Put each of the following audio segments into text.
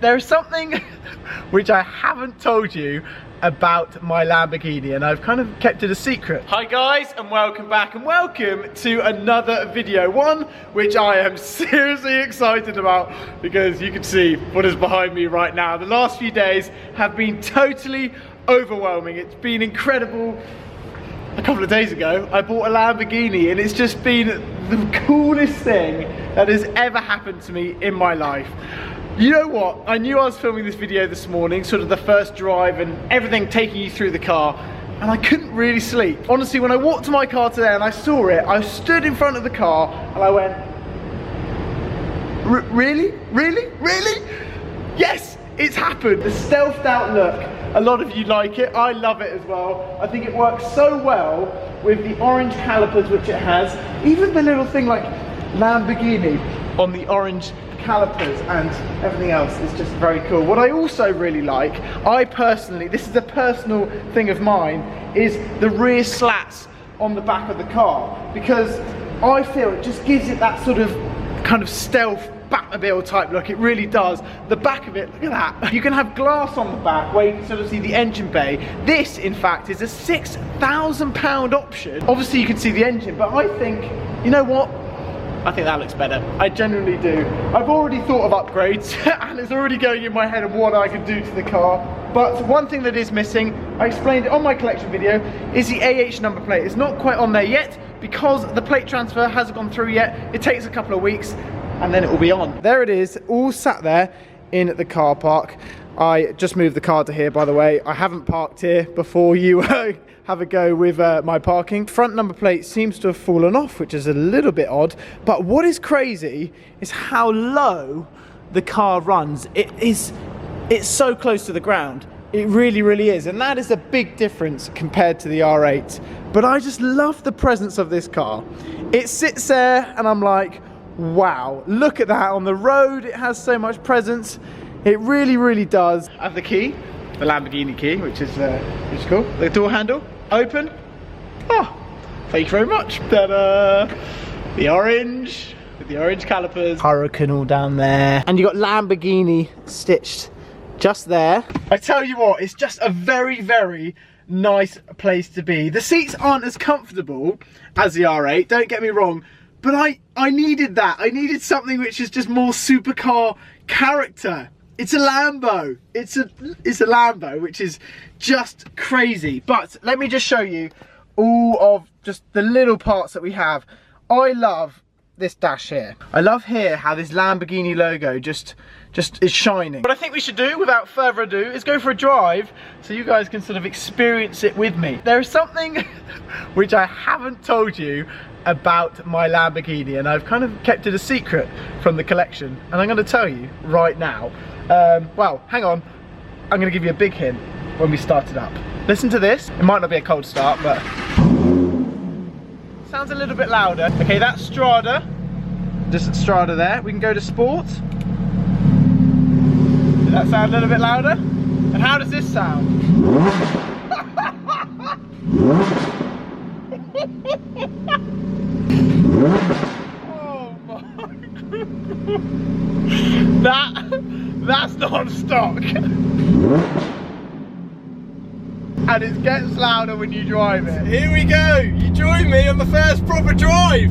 There's something which I haven't told you about my Lamborghini, and I've kind of kept it a secret. Hi guys, and welcome back, and welcome to another video, one which I am seriously excited about because you can see what is behind me right now. The last few days have been totally overwhelming. It's been incredible. A couple of days ago, I bought a Lamborghini, and it's just been the coolest thing that has ever happened to me in my life. You know what? I knew I was filming this video this morning, sort of the first drive and everything, taking you through the car, and I couldn't really sleep. Honestly, when I walked to my car today and I saw it, I stood in front of the car and I went, really? Really? Really? Yes, it's happened. The stealthed out look, a lot of you like it. I love it as well. I think it works so well with the orange calipers which it has. Even the little thing like Lamborghini on the orange calipers and everything else is just very cool. What I also really like, I personally, this is a personal thing of mine, is the rear slats on the back of the car, because I feel it just gives it that sort of kind of stealth Batmobile type look. It really does. The back of it, look at that. You can have glass on the back where you can sort of see the engine bay. This, in fact, is a £6,000 option. Obviously you can see the engine, but I think, you know what? I think that looks better. I genuinely do. I've already thought of upgrades and it's already going in my head of what I can do to the car. But one thing that is missing, I explained it on my collection video, is the AH number plate. It's not quite on there yet because the plate transfer hasn't gone through yet. It takes a couple of weeks and then it will be on. There it is, all sat there in the car park. I just moved the car to here, by the way. I haven't parked here before you have a go with my parking. Front number plate seems to have fallen off, which is a little bit odd. But what is crazy is how low the car runs. It's so close to the ground. It really, really is. And that is a big difference compared to the R8. But I just love the presence of this car. It sits there and I'm like, wow, look at that on the road. It has so much presence. It really, really does. I have the key, the Lamborghini key, which is cool. The door handle, open. Oh, thank you very much. Ta-da! The orange, with the orange calipers. Huracan all down there. And you got Lamborghini stitched just there. I tell you what, it's just a very, very nice place to be. The seats aren't as comfortable as the R8, don't get me wrong, but I needed that. I needed something which is just more supercar character. It's a Lambo. It's a Lambo, which is just crazy. But let me just show you all of just the little parts that we have. I love this dash here. I love here how this Lamborghini logo just is shining. What I think we should do, without further ado, is go for a drive so you guys can sort of experience it with me. There is something which I haven't told you about my Lamborghini, and I've kind of kept it a secret from the collection, and I'm going to tell you right now. Well, hang on, I'm going to give you a big hint when we start it up. Listen to this. It might not be a cold start, but sounds a little bit louder. Okay, that's Strada, just Strada there. We can go to Sport. Does that sound a little bit louder? And how does this sound? Oh my god. That's not stock. And it gets louder when you drive it. Here we go. You join me on the first proper drive.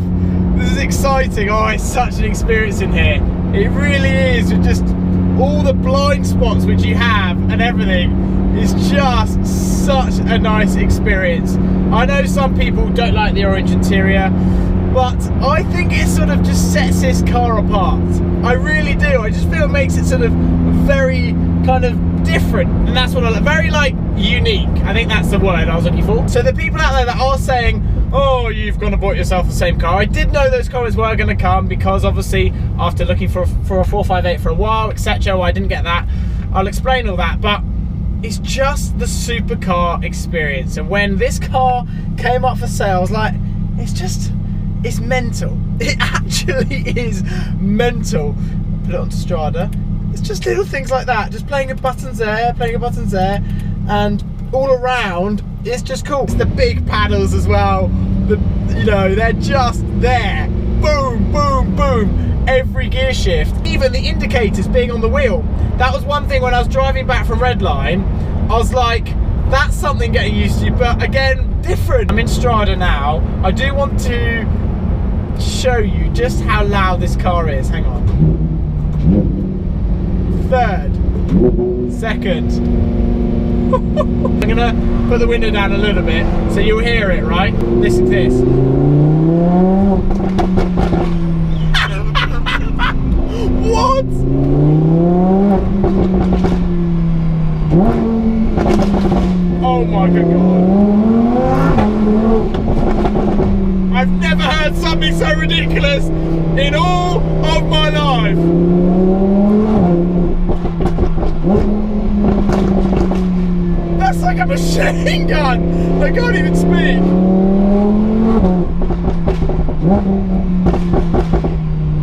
This is exciting. Oh, it's such an experience in here. It really is. Just all the blind spots which you have and everything is just such a nice experience. I know some people don't like the orange interior, but I think it sort of just sets this car apart. I really do. I just feel it makes it sort of very kind of different, and that's what I like. Very like unique. I think that's the word I was looking for. So the people out there that are saying, oh, you've gone and bought yourself the same car. I did know those comments were going to come because obviously after looking for a 458 for a while, etc. Well, I didn't get that. I'll explain all that, but it's just the supercar experience. And when this car came up for sale, I was like, it's mental. It actually is mental. Put it onto Strada. It's just little things like that, just playing with buttons there, and all around it's just cool. It's the big paddles as well. You know, they're just there. Boom, boom, boom. Every gear shift, even the indicators being on the wheel. that was one thing when I was driving back from Redline. I was like, that's something getting used to, but again, different. I'm in Strada now. I do want to show you just how loud this car is. Hang on. Third, second. I'm gonna put the window down a little bit so you'll hear it, right? Listen to this. What? Oh my good God. I've never heard something so ridiculous in all of my life. That's like a machine gun. I can't even speak.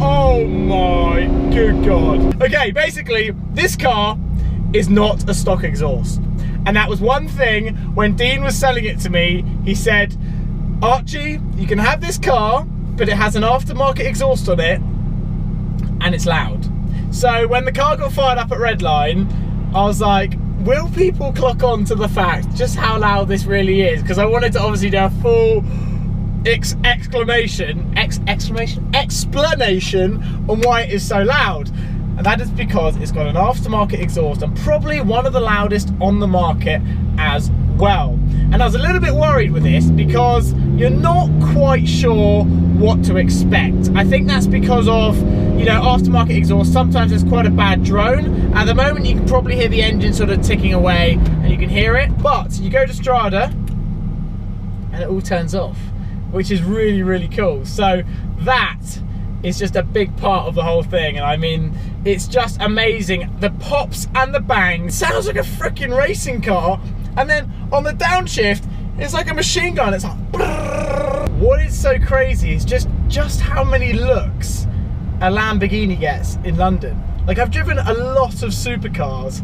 Oh my good God. Okay, basically, this car is not a stock exhaust. And that was one thing when Dean was selling it to me. He said, Archie, you can have this car, but it has an aftermarket exhaust on it and it's loud. So when the car got fired up at Redline, I was like, will people clock on to the fact just how loud this really is? Because I wanted to obviously do a full explanation on why it is so loud. And that is because it's got an aftermarket exhaust and probably one of the loudest on the market as well. And I was a little bit worried with this because you're not quite sure what to expect. I think that's because of, you know, aftermarket exhaust. Sometimes there's quite a bad drone. At the moment you can probably hear the engine sort of ticking away and you can hear it. But you go to Strada and it all turns off, which is really, really cool. So that is just a big part of the whole thing. And I mean, it's just amazing. The pops and the bangs. Sounds like a freaking racing car. And then on the downshift, it's like a machine gun. It's like, brrr. What is so crazy is just how many looks a Lamborghini gets in London. Like, I've driven a lot of supercars,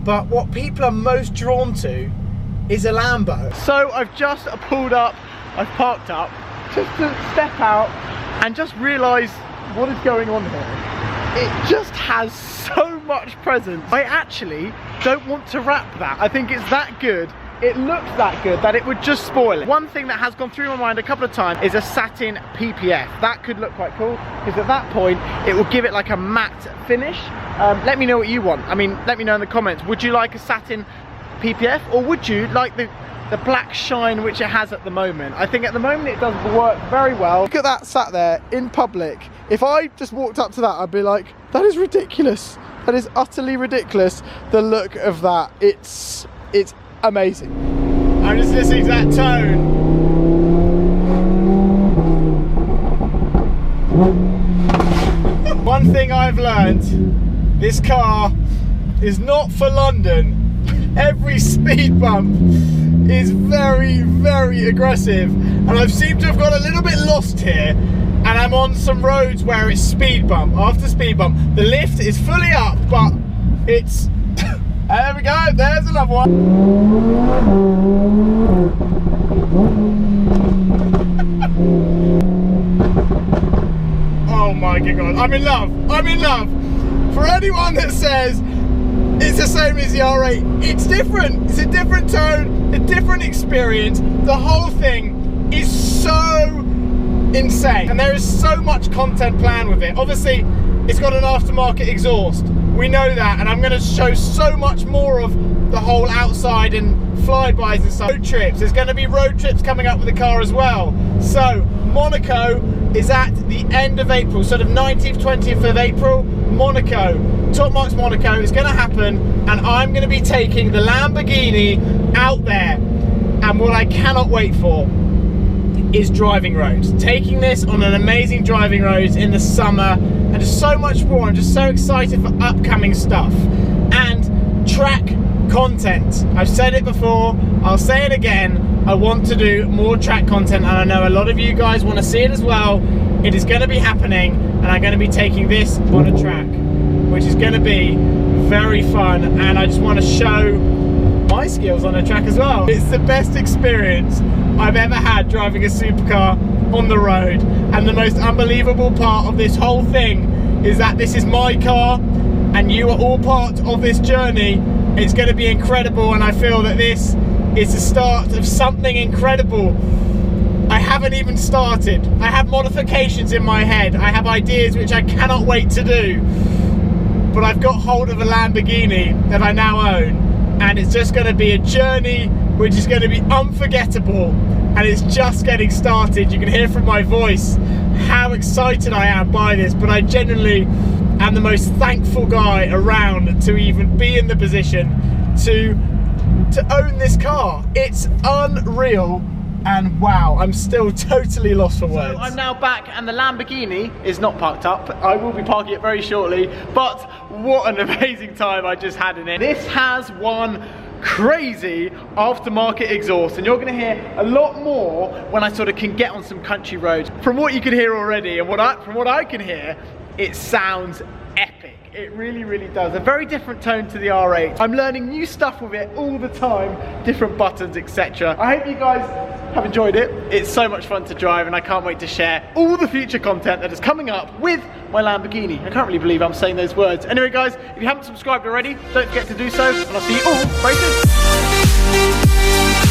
but what people are most drawn to is a Lambo. So I've just pulled up, I've parked up, just to step out and just realise what is going on here. It just has so much presence. I actually don't want to wrap that. I think it's that good. It looks that good that it would just spoil it. One thing that has gone through my mind a couple of times is a satin PPF. That could look quite cool because at that point it will give it like a matte finish. Let me know what you want. I mean, let me know in the comments. Would you like a satin PPF or would you like the black shine which it has at the moment? I think at the moment it does work very well. Look at that sat there in public. If I just walked up to that, I'd be like, that is ridiculous. That is utterly ridiculous. The look of that, it's amazing. I'm just listening to that tone. One thing I've learned, this car is not for London. Every speed bump is very, very aggressive. And I've seemed to have got a little bit lost here. And I'm on some roads where it's speed bump after speed bump. The lift is fully up, but it's... There we go, there's another one. Oh my God, I'm in love, I'm in love. For anyone that says it's the same as the R8, it's different. It's a different tone, a different experience. The whole thing is so insane. And there is so much content planned with it. Obviously, it's got an aftermarket exhaust. We know that, and I'm going to show so much more of the whole outside and flybys and stuff. Road trips. There's going to be road trips coming up with the car as well. So Monaco is at the end of April, sort of 19th, 20th of April. Monaco, Top Marks Monaco is going to happen, and I'm going to be taking the Lamborghini out there. And what I cannot wait for is driving roads. Taking this on an amazing driving roads in the summer, and just so much more. I'm just so excited for upcoming stuff and track content. I've said it before, I'll say it again. I want to do more track content, and I know a lot of you guys want to see it as well. It is going to be happening, and I'm going to be taking this on a track, which is going to be very fun, and I just want to show my skills on a track as well. It's the best experience I've ever had driving a supercar on the road, and the most unbelievable part of this whole thing is that this is my car and you are all part of this journey. It's going to be incredible, and I feel that this is the start of something incredible. I haven't even started. I have modifications in my head. I have ideas which I cannot wait to do. But I've got hold of a Lamborghini that I now own, and it's just going to be a journey which is going to be unforgettable, and it's just getting started. You can hear from my voice how excited I am by this, but I genuinely am the most thankful guy around to even be in the position to own this car. It's unreal, and wow, I'm still totally lost for words. So I'm now back, and the Lamborghini is not parked up. I will be parking it very shortly, but what an amazing time I just had in it. This has one crazy aftermarket exhaust, and you're going to hear a lot more when I sort of can get on some country roads. From what you can hear already, and from what I can hear, it sounds epic. It really does. A very different tone to the R8. I'm learning new stuff with it all the time, different buttons, etc. I hope you guys have enjoyed it. It's so much fun to drive, and I can't wait to share all the future content that is coming up with my Lamborghini. I can't really believe I'm saying those words. Anyway guys, if you haven't subscribed already, don't forget to do so, and I'll see you all very soon.